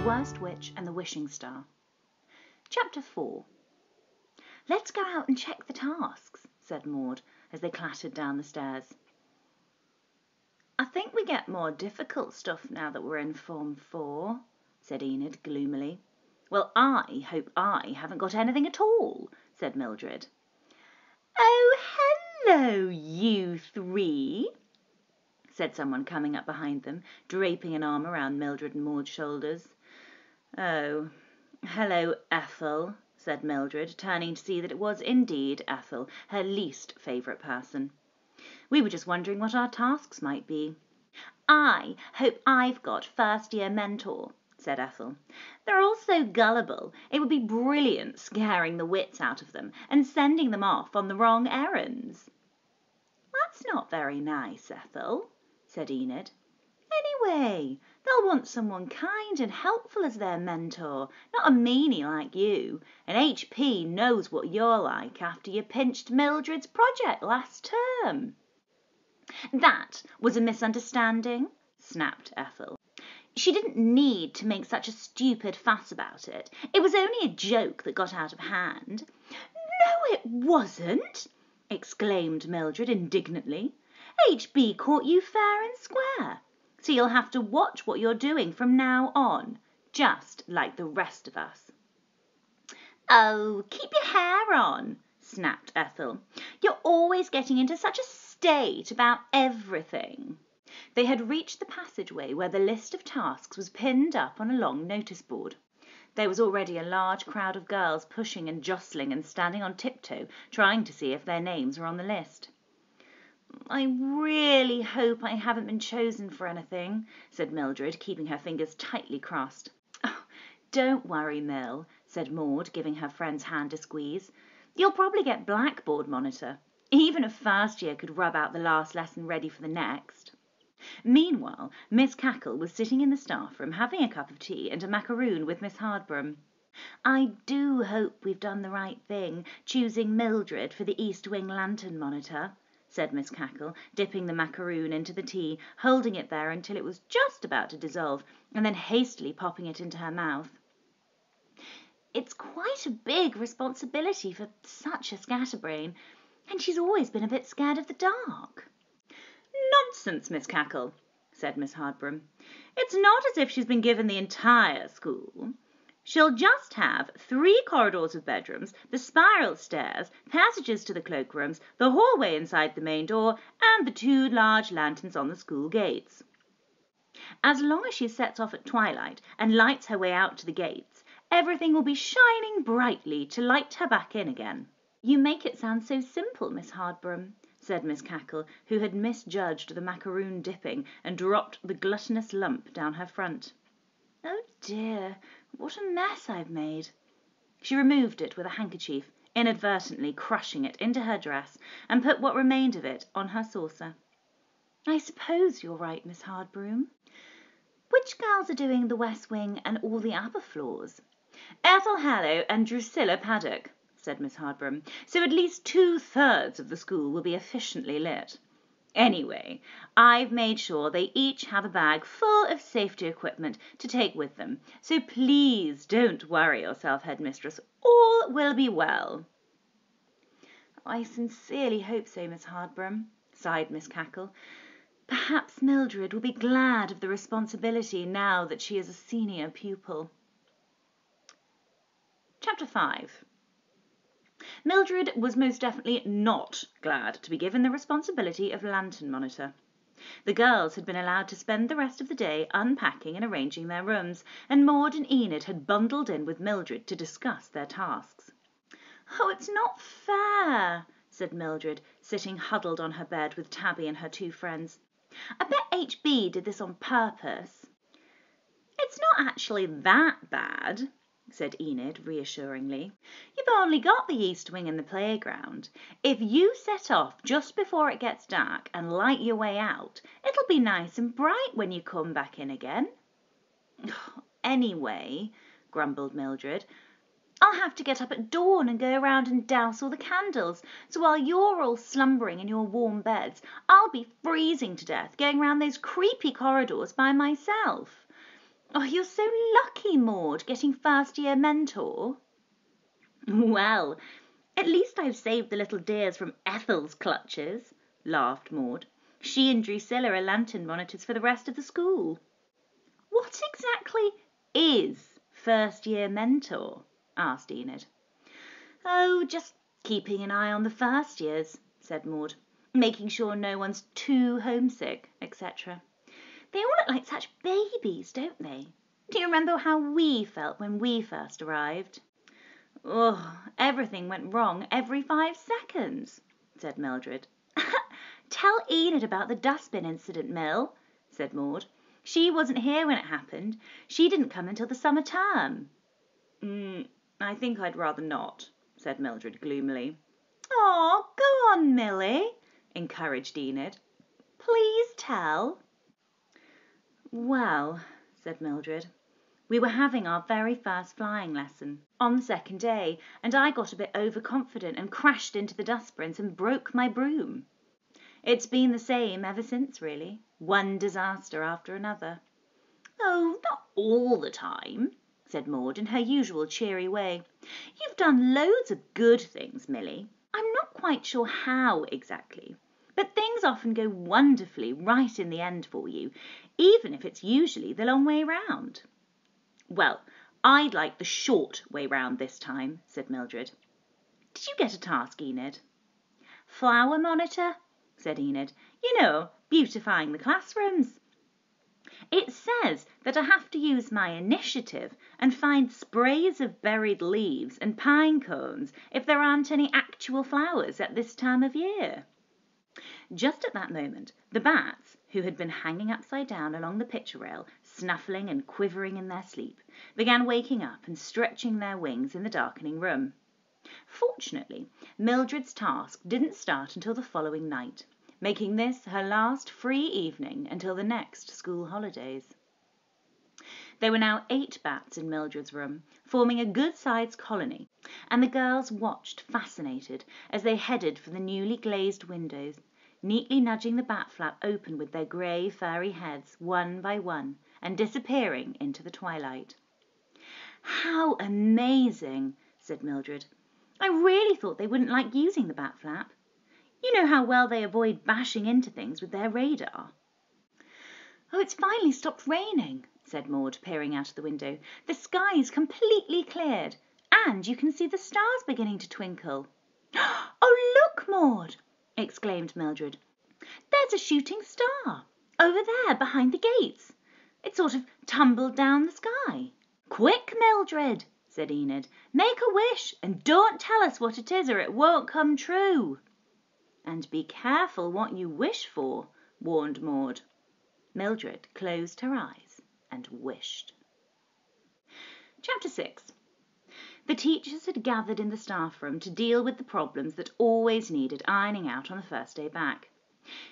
Worst Witch and the Wishing Star. Chapter 4. "Let's go out and check the tasks," said Maud, as they clattered down the stairs. "I think we get more difficult stuff now that we're in Form 4, said Enid gloomily. "Well, I hope I haven't got anything at all," said Mildred. "Oh, hello, you three," said someone coming up behind them, draping an arm around Mildred and Maud's shoulders. "Oh, hello, Ethel," said Mildred, turning to see that it was indeed Ethel, her least favourite person. "We were just wondering what our tasks might be." "I hope I've got first-year mentor," said Ethel. "They're all so gullible. It would be brilliant scaring the wits out of them and sending them off on the wrong errands." "That's not very nice, Ethel," said Enid. "Anyway, they'll want someone kind and helpful as their mentor, not a meanie like you, and HP knows what you're like after you pinched Mildred's project last term." "That was a misunderstanding," snapped Ethel. "She didn't need to make such a stupid fuss about it. It was only a joke that got out of hand." "No, it wasn't," exclaimed Mildred indignantly. "HB caught you fair and square. So you'll have to watch what you're doing from now on, just like the rest of us." "Oh, keep your hair on," snapped Ethel. "You're always getting into such a state about everything." They had reached the passageway where the list of tasks was pinned up on a long notice board. There was already a large crowd of girls pushing and jostling and standing on tiptoe, trying to see if their names were on the list. "I really hope I haven't been chosen for anything," said Mildred, keeping her fingers tightly crossed. "Oh, don't worry, Mill," said Maud, giving her friend's hand a squeeze. "You'll probably get blackboard monitor. Even a first year could rub out the last lesson ready for the next." Meanwhile, Miss Cackle was sitting in the staff room having a cup of tea and a macaroon with Miss Hardborough. "I do hope we've done the right thing, choosing Mildred for the East Wing Lantern Monitor," said Miss Cackle, dipping the macaroon into the tea, holding it there until it was just about to dissolve, and then hastily popping it into her mouth. "It's quite a big responsibility for such a scatterbrain, and she's always been a bit scared of the dark." "Nonsense, Miss Cackle," said Miss Hardborough. "It's not as if she's been given the entire school. She'll just have 3 corridors with bedrooms, the spiral stairs, passages to the cloakrooms, the hallway inside the main door, and the 2 large lanterns on the school gates. As long as she sets off at twilight and lights her way out to the gates, everything will be shining brightly to light her back in again." "You make it sound so simple, Miss Hardborough," said Miss Cackle, who had misjudged the macaroon dipping and dropped the gluttonous lump down her front. "Oh dear, what a mess I've made." She removed it with a handkerchief, inadvertently crushing it into her dress, and put what remained of it on her saucer. "I suppose you're right, Miss Hardborough. Which girls are doing the West Wing and all the upper floors?" "Ethel Hallow and Drusilla Paddock," said Miss Hardborough, "so at least 2/3 of the school will be efficiently lit. Anyway, I've made sure they each have a bag full of safety equipment to take with them, so please don't worry yourself, Headmistress. All will be well." "I sincerely hope so, Miss Hardborough," sighed Miss Cackle. "Perhaps Mildred will be glad of the responsibility now that she is a senior pupil." Chapter 5. Mildred was most definitely not glad to be given the responsibility of lantern monitor. The girls had been allowed to spend the rest of the day unpacking and arranging their rooms, and Maud and Enid had bundled in with Mildred to discuss their tasks. "Oh, it's not fair," said Mildred, sitting huddled on her bed with Tabby and her 2 friends. "I bet HB did this on purpose." "It's not actually that bad," said Enid reassuringly. "You've only got the East Wing and the playground. If you set off just before it gets dark and light your way out, it'll be nice and bright when you come back in again." "Anyway," grumbled Mildred, "I'll have to get up at dawn and go around and douse all the candles, so while you're all slumbering in your warm beds, I'll be freezing to death going round those creepy corridors by myself. Oh, you're so lucky, Maud, getting first-year mentor. Well, at least I've saved the little dears from Ethel's clutches, laughed Maud. She and Drusilla are lantern monitors for the rest of the school. What exactly is first-year mentor? Asked Enid. Oh, just keeping an eye on the first years, said Maud, making sure no one's too homesick, etc. They all look like such babies, don't they? Do you remember how we felt when we first arrived? Oh, everything went wrong every 5 seconds, said Mildred. Tell Enid about the dustbin incident, Mill, said Maud. She wasn't here when it happened. She didn't come until the summer term. I think I'd rather not, said Mildred gloomily. Oh, go on, Millie, encouraged Enid. Please tell. Well, said Mildred, we were having our very first flying lesson on the second day, and I got a bit overconfident and crashed into the dustbins and broke my broom. It's been the same ever since, really. One disaster after another. Oh, not all the time, said Maud in her usual cheery way. You've done loads of good things, Millie. I'm not quite sure how exactly, but things often go wonderfully right in the end for you, even if it's usually the long way round. Well, I'd like the short way round this time, said Mildred. Did you get a task, Enid? Flower monitor, said Enid. You know, beautifying the classrooms. It says that I have to use my initiative and find sprays of buried leaves and pine cones if there aren't any actual flowers at this time of year. Just at that moment, the bats, who had been hanging upside down along the picture rail, snuffling and quivering in their sleep, began waking up and stretching their wings in the darkening room. Fortunately, Mildred's task didn't start until the following night, making this her last free evening until the next school holidays. There were now 8 bats in Mildred's room, forming a good-sized colony, and the girls watched fascinated as they headed for the newly glazed windows, neatly nudging the bat flap open with their grey furry heads one by one and disappearing into the twilight. How amazing, said Mildred. I really thought they wouldn't like using the bat flap. You know how well they avoid bashing into things with their radar. Oh, it's finally stopped raining, said Maud, peering out of the window. The sky's completely cleared, and you can see the stars beginning to twinkle. Oh, look, Maud, exclaimed Mildred. There's a shooting star, over there behind the gates. It sort of tumbled down the sky. Quick, Mildred, said Enid. Make a wish, and don't tell us what it is or it won't come true. And be careful what you wish for, warned Maud. Mildred closed her eyes and wished. Chapter 6. The teachers had gathered in the staff room to deal with the problems that always needed ironing out on the first day back.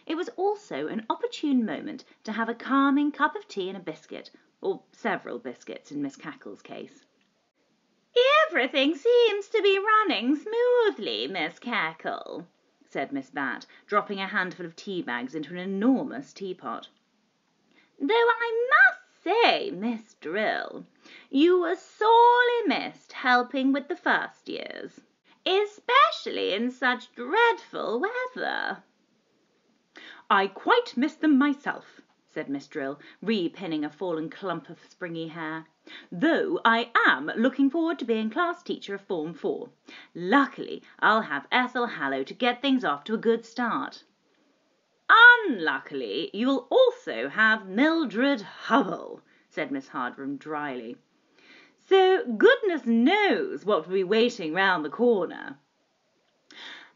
It was also an opportune moment to have a calming cup of tea and a biscuit, or several biscuits in Miss Cackle's case. Everything seems to be running smoothly, Miss Cackle, said Miss Bat, dropping a handful of tea bags into an enormous teapot. Though I must say, Miss Drill, you were sorely missed helping with the first years, especially in such dreadful weather. I quite missed them myself, said Miss Drill, re-pinning a fallen clump of springy hair, though I am looking forward to being class teacher of Form 4. Luckily, I'll have Ethel Hallow to get things off to a good start. Unluckily, you'll also have Mildred Hubble, said Miss Hardram dryly. So goodness knows what will be waiting round the corner.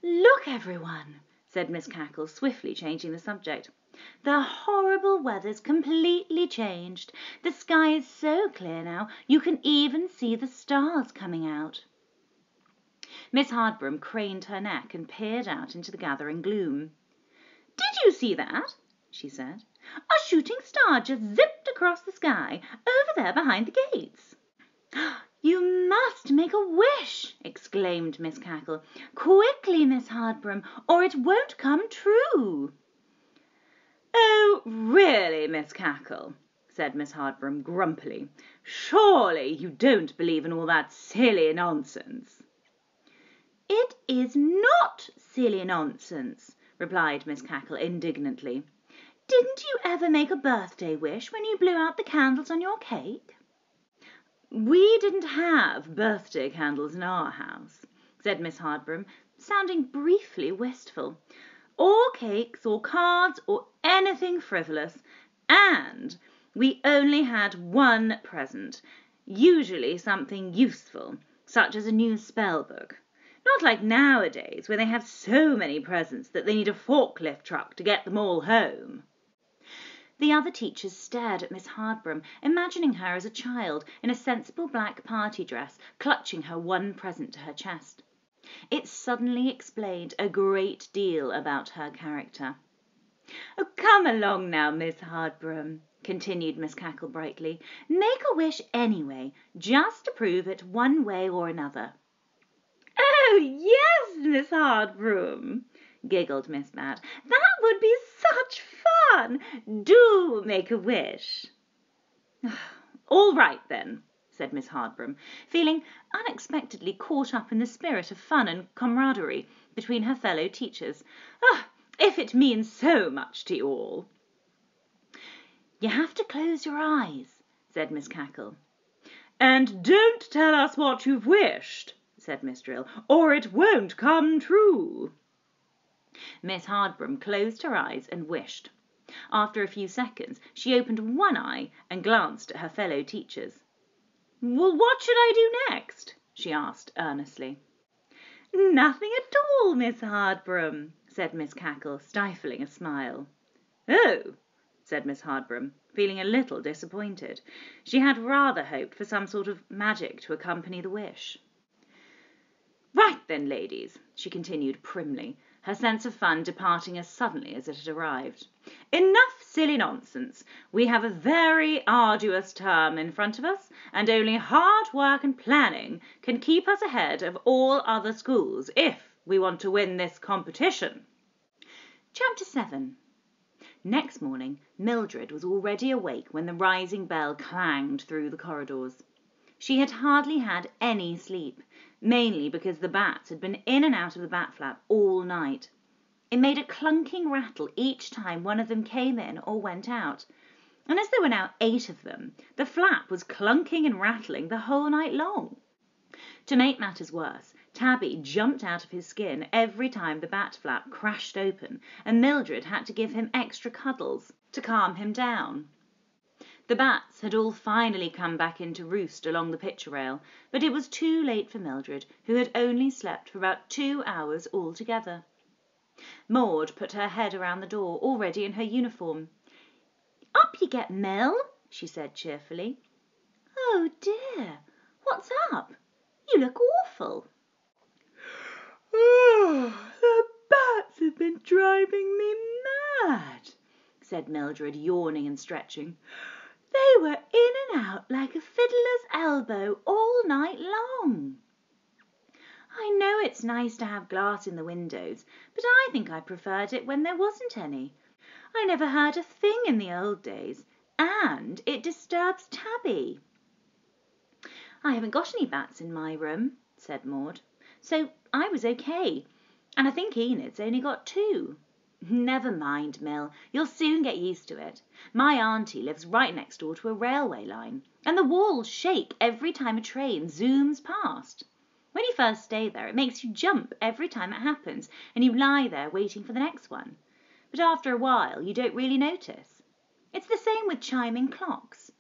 Look, everyone, said Miss Cackle, swiftly changing the subject. The horrible weather's completely changed. The sky is so clear now, you can even see the stars coming out. Miss Hardram craned her neck and peered out into the gathering gloom. Did you see that? She said. A shooting star just zipped across the sky, over there behind the gates. You must make a wish, exclaimed Miss Cackle. Quickly, Miss Hardram, or it won't come true. Oh, really, Miss Cackle, said Miss Hardborough grumpily. "Surely you don't believe in all that silly nonsense." "It is not silly nonsense," replied Miss Cackle indignantly. "Didn't you ever make a birthday wish when you blew out the candles on your cake?" "We didn't have birthday candles in our house," said Miss Hardborough, sounding briefly wistful, "or cakes, or cards, or anything frivolous, and we only had one present, usually something useful, such as a new spell book. Not like nowadays, where they have so many presents that they need a forklift truck to get them all home." The other teachers stared at Miss Hardborough, imagining her as a child in a sensible black party dress, clutching her one present to her chest. It suddenly explained a great deal about her character. "Oh, come along now, Miss Hardborough," continued Miss Cackle brightly. "Make a wish anyway, just to prove it one way or another." "Oh, yes, Miss Hardborough," giggled Miss Bat. "That would be such fun. Do make a wish." "All right, then," said Miss Hardborough, feeling unexpectedly caught up in the spirit of fun and camaraderie between her fellow teachers. "If it means so much to you all." "You have to close your eyes," said Miss Cackle. "And don't tell us what you've wished," said Miss Drill, "or it won't come true." Miss Hardborough closed her eyes and wished. After a few seconds she opened one eye and glanced at her fellow teachers. "Well, what should I do next?" she asked earnestly. "Nothing at all, Miss Hardborough," said Miss Cackle, stifling a smile. "Oh," said Miss Hardborough, feeling a little disappointed. She had rather hoped for some sort of magic to accompany the wish. "Right then, ladies," she continued primly, her sense of fun departing as suddenly as it had arrived. "Enough silly nonsense. We have a very arduous term in front of us, and only hard work and planning can keep us ahead of all other schools if we want to win this competition." Chapter 7. Next morning Mildred was already awake when the rising bell clanged through the corridors. She had hardly had any sleep, mainly because the bats had been in and out of the bat flap all night. It made a clunking rattle each time one of them came in or went out, and as there were now 8 of them, the flap was clunking and rattling the whole night long. To make matters worse, Tabby jumped out of his skin every time the bat flap crashed open, and Mildred had to give him extra cuddles to calm him down. The bats had all finally come back into roost along the picture rail, but it was too late for Mildred, who had only slept for about 2 hours altogether. Maud put her head around the door, already in her uniform. "Up you get, Mel," she said cheerfully. "Oh dear, what's up? You look awful." "Oh, the bats have been driving me mad," said Mildred, yawning and stretching. "They were in and out like a fiddler's elbow all night long. I know it's nice to have glass in the windows, but I think I preferred it when there wasn't any. I never heard a thing in the old days, and it disturbs Tabby." "I haven't got any bats in my room," said Maud, "so I was okay, and I think Enid's only got 2. "Never mind, Mill, you'll soon get used to it. My auntie lives right next door to a railway line, and the walls shake every time a train zooms past. When you first stay there, it makes you jump every time it happens, and you lie there waiting for the next one. But after a while, you don't really notice. It's the same with chiming clocks.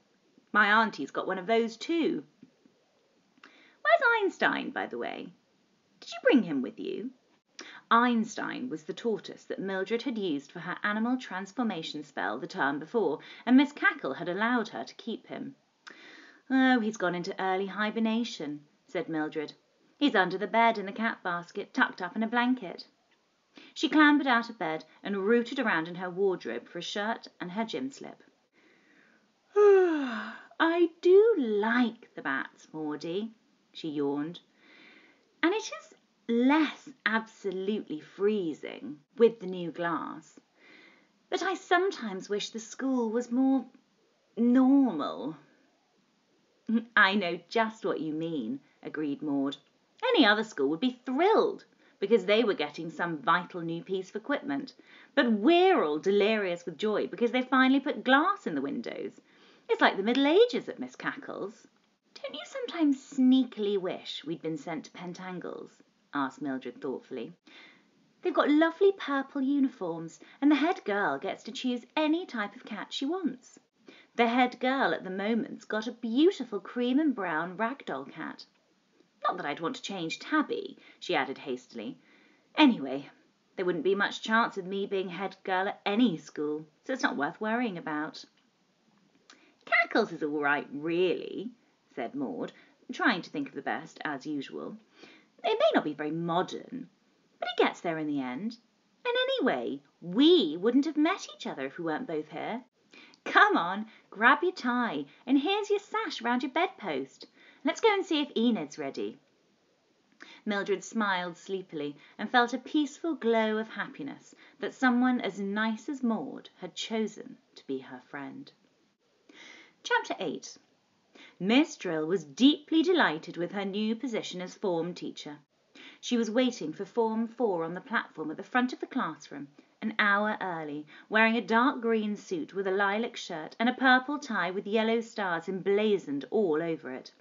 My auntie's got one of those too. Where's Einstein, by the way? Did you bring him with you?" Einstein was the tortoise that Mildred had used for her animal transformation spell the term before, and Miss Cackle had allowed her to keep him. "Oh, he's gone into early hibernation," said Mildred. "He's under the bed in the cat basket, tucked up in a blanket." She clambered out of bed and rooted around in her wardrobe for a shirt and her gym slip. "I do like the bats, Maudie," she yawned. "And it is less absolutely freezing with the new glass. But I sometimes wish the school was more normal. I know just what you mean, agreed Maud. Any other school would be thrilled because they were getting some vital new piece of equipment. But we're all delirious with joy because they finally put glass in the windows. It's like the Middle Ages at Miss Cackle's. Don't you sometimes sneakily wish we'd been sent to Pentangles? Asked Mildred thoughtfully. They've got lovely purple uniforms, and the head girl gets to choose any type of cat she wants. The head girl at the moment's got a beautiful cream and brown ragdoll cat. Not that I'd want to change Tabby, she added hastily. Anyway, there wouldn't be much chance of me being head girl at any school, so it's not worth worrying about. Cackle's is all right, really, said Maud, trying to think of the best, as usual. It may not be very modern, but it gets there in the end. And anyway, we wouldn't have met each other if we weren't both here. Come on, grab your tie, and here's your sash round your bedpost. Let's go and see if Enid's ready. Mildred smiled sleepily and felt a peaceful glow of happiness that someone as nice as Maud had chosen to be her friend. Chapter 8. Miss Drill was deeply delighted with her new position as form teacher. She was waiting for Form 4 on the platform at the front of the classroom, an hour early, wearing a dark green suit with a lilac shirt and a purple tie with yellow stars emblazoned all over it.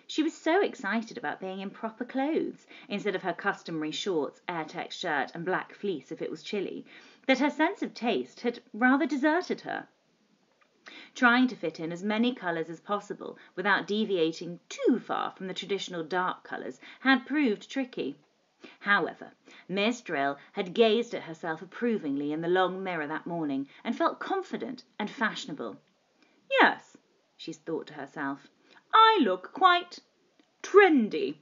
She was so excited about being in proper clothes, instead of her customary shorts, Airtex shirt and black fleece if it was chilly, that her sense of taste had rather deserted her. Trying to fit in as many colours as possible without deviating too far from the traditional dark colours had proved tricky. However, Miss Drill had gazed at herself approvingly in the long mirror that morning and felt confident and fashionable. Yes, she thought to herself, I look quite trendy.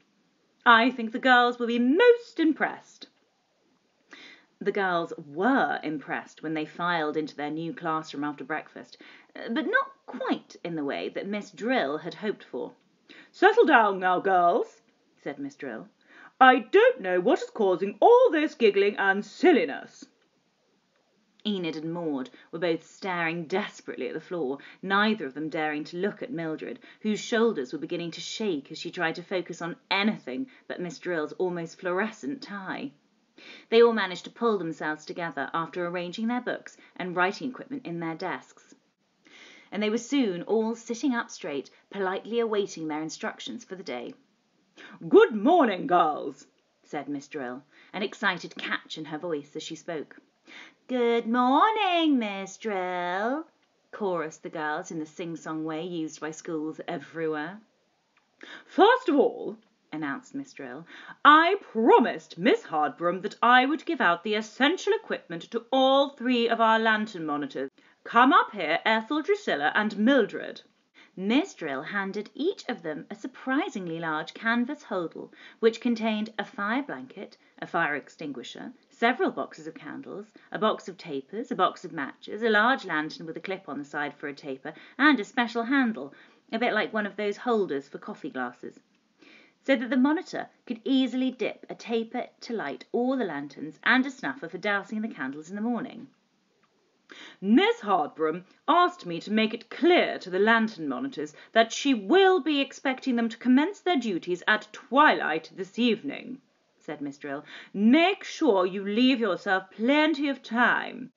I think the girls will be most impressed. The girls were impressed when they filed into their new classroom after breakfast, but not quite in the way that Miss Drill had hoped for. Settle down now, girls, said Miss Drill. I don't know what is causing all this giggling and silliness. Enid and Maud were both staring desperately at the floor, neither of them daring to look at Mildred, whose shoulders were beginning to shake as she tried to focus on anything but Miss Drill's almost fluorescent tie. They all managed to pull themselves together after arranging their books and writing equipment in their desks. And they were soon all sitting up straight, politely awaiting their instructions for the day. Good morning, girls, said Miss Drill, an excited catch in her voice as she spoke. Good morning, Miss Drill, chorused the girls in the sing-song way used by schools everywhere. First of all, announced Miss Drill, I promised Miss Hardbroom that I would give out the essential equipment to all 3 of our lantern monitors. Come up here, Ethel, Drusilla, and Mildred. Miss Drill handed each of them a surprisingly large canvas hodel, which contained a fire blanket, a fire extinguisher, several boxes of candles, a box of tapers, a box of matches, a large lantern with a clip on the side for a taper, and a special handle, a bit like one of those holders for coffee glasses, so that the monitor could easily dip a taper to light all the lanterns and a snuffer for dousing the candles in the morning. Miss Hardbroom asked me to make it clear to the lantern monitors that she will be expecting them to commence their duties at twilight this evening, said Miss Drill. Make sure you leave yourself plenty of time.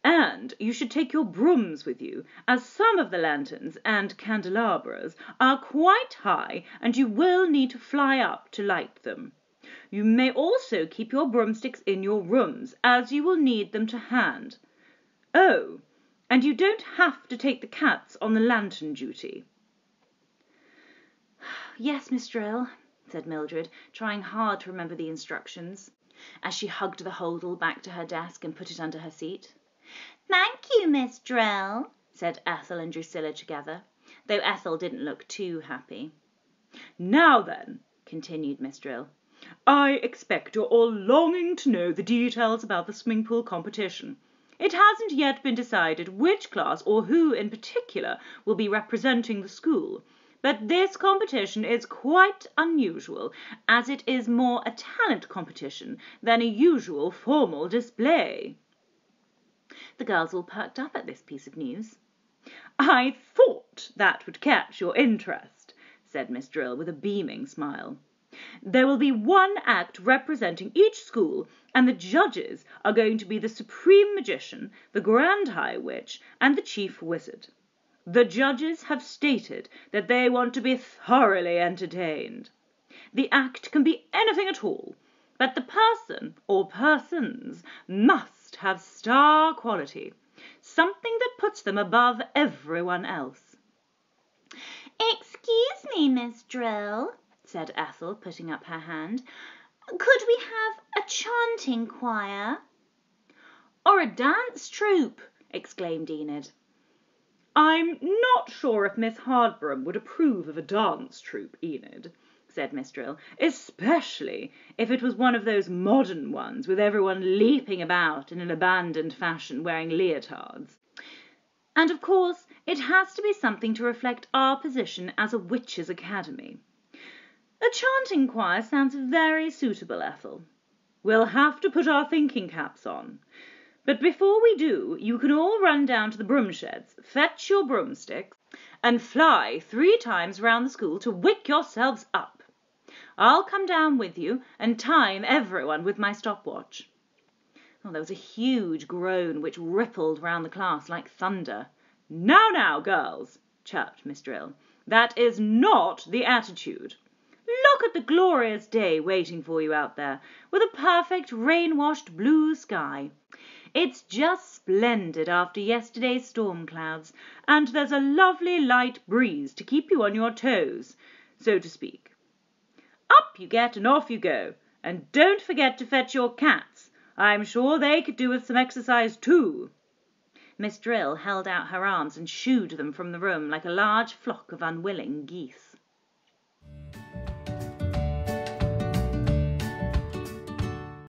And you should take your brooms with you, as some of the lanterns and candelabras are quite high and you will need to fly up to light them. You may also keep your broomsticks in your rooms, as you will need them to hand. Oh, and you don't have to take the cats on the lantern duty. Yes, Miss Drill, said Mildred, trying hard to remember the instructions, as she hugged the hodel back to her desk and put it under her seat. Thank you, Miss Drill, said Ethel and Drusilla together, though Ethel didn't look too happy. Now then, continued Miss Drill, I expect you're all longing to know the details about the swimming pool competition. It hasn't yet been decided which class or who in particular will be representing the school, but this competition is quite unusual, as it is more a talent competition than a usual formal display. The girls all perked up at this piece of news. "I thought that would catch your interest," said Miss Drill with a beaming smile. "There will be one act representing each school, and the judges are going to be the Supreme Magician, the Grand High Witch, and the Chief Wizard. The judges have stated that they want to be thoroughly entertained. The act can be anything at all, but the person or persons must have star quality, something that puts them above everyone else." "Excuse me, Miss Drill," said Ethel, putting up her hand. "Could we have a chanting choir?" "Or a dance troupe," exclaimed Enid. "I'm not sure if Miss Hardborough would approve of a dance troupe, Enid," said Miss Drill, "especially if it was one of those modern ones with everyone leaping about in an abandoned fashion wearing leotards. And of course it has to be something to reflect our position as a witches' academy. A chanting choir sounds very suitable, Ethel. We'll have to put our thinking caps on. But before we do, you can all run down to the broom sheds, fetch your broomsticks, and fly 3 times round the school to wick yourselves up. I'll come down with you and time everyone with my stopwatch." There was a huge groan which rippled round the class like thunder. Now, girls," chirped Miss Drill, "that is not the attitude. Look at the glorious day waiting for you out there, with a perfect rain-washed blue sky. It's just splendid after yesterday's storm clouds, and there's a lovely light breeze to keep you on your toes, so to speak. Up you get and off you go, and don't forget to fetch your cats. I'm sure they could do with some exercise too." Miss Drill held out her arms and shooed them from the room like a large flock of unwilling geese.